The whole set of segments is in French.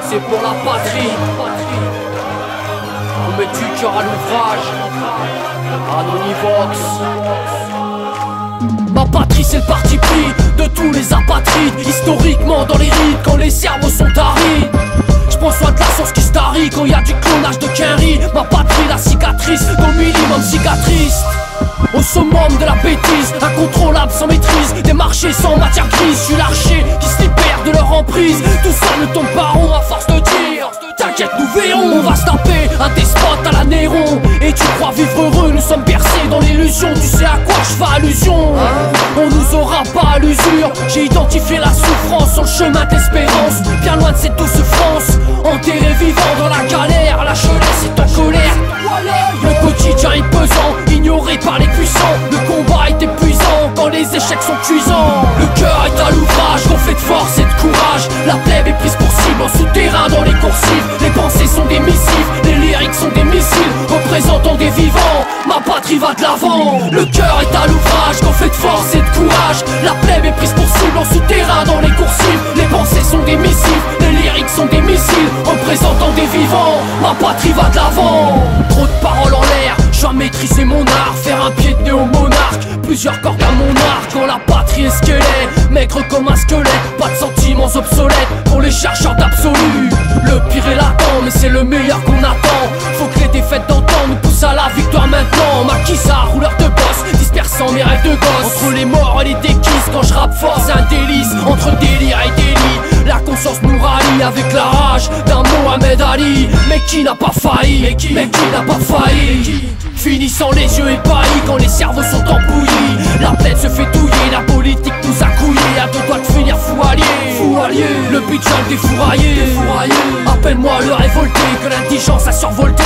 C'est pour la patrie. On met du cœur à l'ouvrage. Anonyvox. Ma patrie c'est le parti pris de tous les apatrides. Historiquement dans les rides quand les cerveaux sont arides. J'prends soin de la sauce qui starie quand y a du clonage de Kenry. Ma patrie la cicatrice, dans le minimum cicatrice. Au summum de la bêtise, incontrôlable sans maîtrise. Des marchés sans matière grise. J'suis l'archer qui se libère de leur emprise. Tout ça ne tombe pas rond à force de dire. T'inquiète nous verrons. On va se taper un despote à la Néron. Et tu crois vivre heureux, nous sommes bercés dans l'illusion. Tu sais à quoi je fais allusion? On nous aura pas à l'usure. J'ai identifié la souffrance sur le chemin d'espérance. Bien loin de cette douce France. Enterré vivant dans la galère. La jeunesse est en colère. Le quotidien est pesant, ignoré par les puissants. Le combat est épuisant quand les échecs sont cuisants. Le cœur est à l'ouvrage, gonflé de force et de courage. La plèbe est prise pour cible en souterrain dans les coursives. Les pensées sont des missives, les lyriques sont des missiles représentant des vivants. Ma patrie va de l'avant. Le cœur est à l'ouvrage, gonflé de force et de courage. La plèbe est prise pour cible en souterrain dans les coursives. Les pensées sont des missives, les lyriques sont des missiles représentant des vivants. Ma patrie va de l'avant. Trop de paroles en l'air, je dois maîtriser mon art. Faire un pied de nez au monarque, plusieurs cordes à mon arc. Quand la patrie est ce qu'elle est, maigre comme un squelette. Pas de sentiments obsolètes pour les chercheurs d'absolu. Le pire est latent, mais c'est le meilleur qu'on attend. Faut que les défaites d'antan nous poussent à la victoire maintenant. Maquisa, rouleur de boss, dispersant mes rêves de gosse. Entre les morts et les déquises, quand je rappe fort c'est un délice. Entre délire et délit, la conscience nous rallie. Avec la rage d'un Mohamed Ali. Mais qui n'a pas failli, mais qui n'a pas failli. Finissant les yeux ébahis quand les cerveaux sont embouillis. La plaide se fait douiller, la politique nous a couillés. À deux doigts de finir fou allié. Le but jungle défouraillé. Appelle-moi le révolté, que l'indigence a survolté.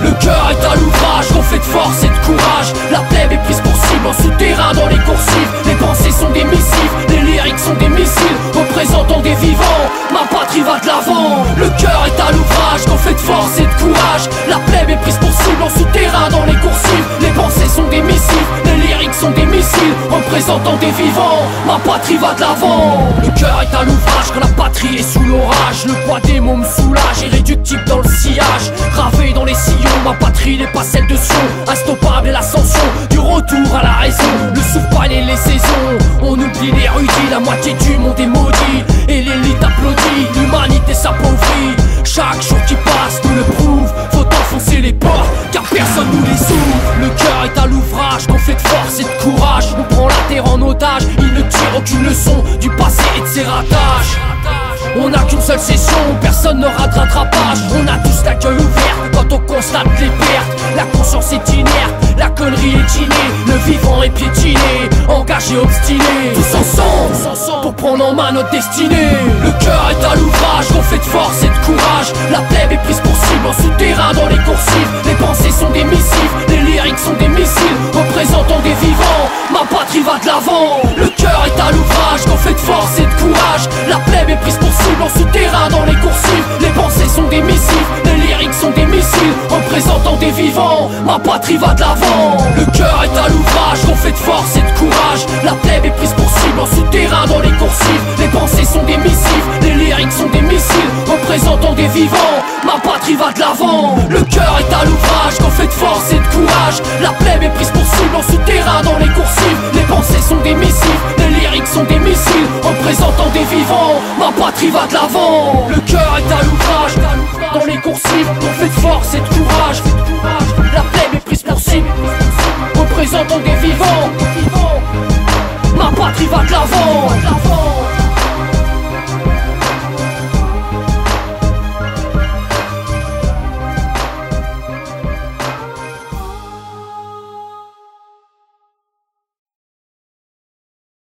Le cœur est à l'ouvrage, gonflé de force et de courage. La plèbe est prise pour cible en souterrain dans les coursives. Les pensées sont des missives, les lyriques sont des missiles représentant des vivants. Ma patrie va de l'avant. Le cœur est à l'ouvrage, gonflé de force et de courage. La plèbe est prise pour cible en souterrain dans les coursives. Les pensées sont des missives, les lyriques sont des missiles représentant des vivants. Ma patrie va de l'avant. Le cœur est à l'ouvrage quand la patrie est sous l'orage. Le poids des mots me soulage, irréductible dans le sillage. Gravé dans les sillons, ma patrie n'est pas celle de Sion. Instoppable est l'ascension du retour à la raison. Le souffle et les saisons, on oublie l'érudit. La moitié du monde est maudit et l'élite applaudit. L'humanité s'appauvrit, chaque jour qui passe nous le prouve. Faut enfoncer les portes car personne nous les ouvre. Le cœur est à l'ouvrage, gonflé de force et de courage. On prend la terre en otage, il ne tire aucune leçon du passé et de ses ratages. On n'a qu'une seule session, personne n'aura de rattrapage. On a tous la gueule ouverte quand on constate les pertes. La conscience est inerte, la connerie est dînée. Le vivant est piétiné, engagé, obstiné. Tous ensemble, pour prendre en main notre destinée. Le cœur est à l'ouvrage, gonflé de force et de courage. La plèbe est prise pour cible en souterrain dans les coursives. Les pensées sont des missives, les lyriques sont des missiles représentant des vivants. Ma patrie va de l'avant. Le cœur est à l'ouvrage, gonflé de force et de courage. La plèbe est prise pour cible en souterrain dans les coursives. Les pensées sont des missives, les lyriques sont des missiles représentant des vivants. Ma patrie va de l'avant. Le cœur est à l'ouvrage, gonflé de force et de courage. La plèbe est prise pour cible en souterrain dans les coursives. Les pensées sont des missives, les lyriques sont des missiles représentant des vivants. Ma patrie va de l'avant. Le cœur est à l'ouvrage, gonflé de force et de courage. La plèbe est prise pour cible en souterrain dans les coursives. Les pensées sont des missives, les lyriques sont des missiles représentant des vivants. Ma patrie va de l'avant. Le cœur est à l'ouvrage dans les coursives, gonflé de force et de courage. La plèbe est prise pour cible représentant des vivants. Ma patrie va de l'avant.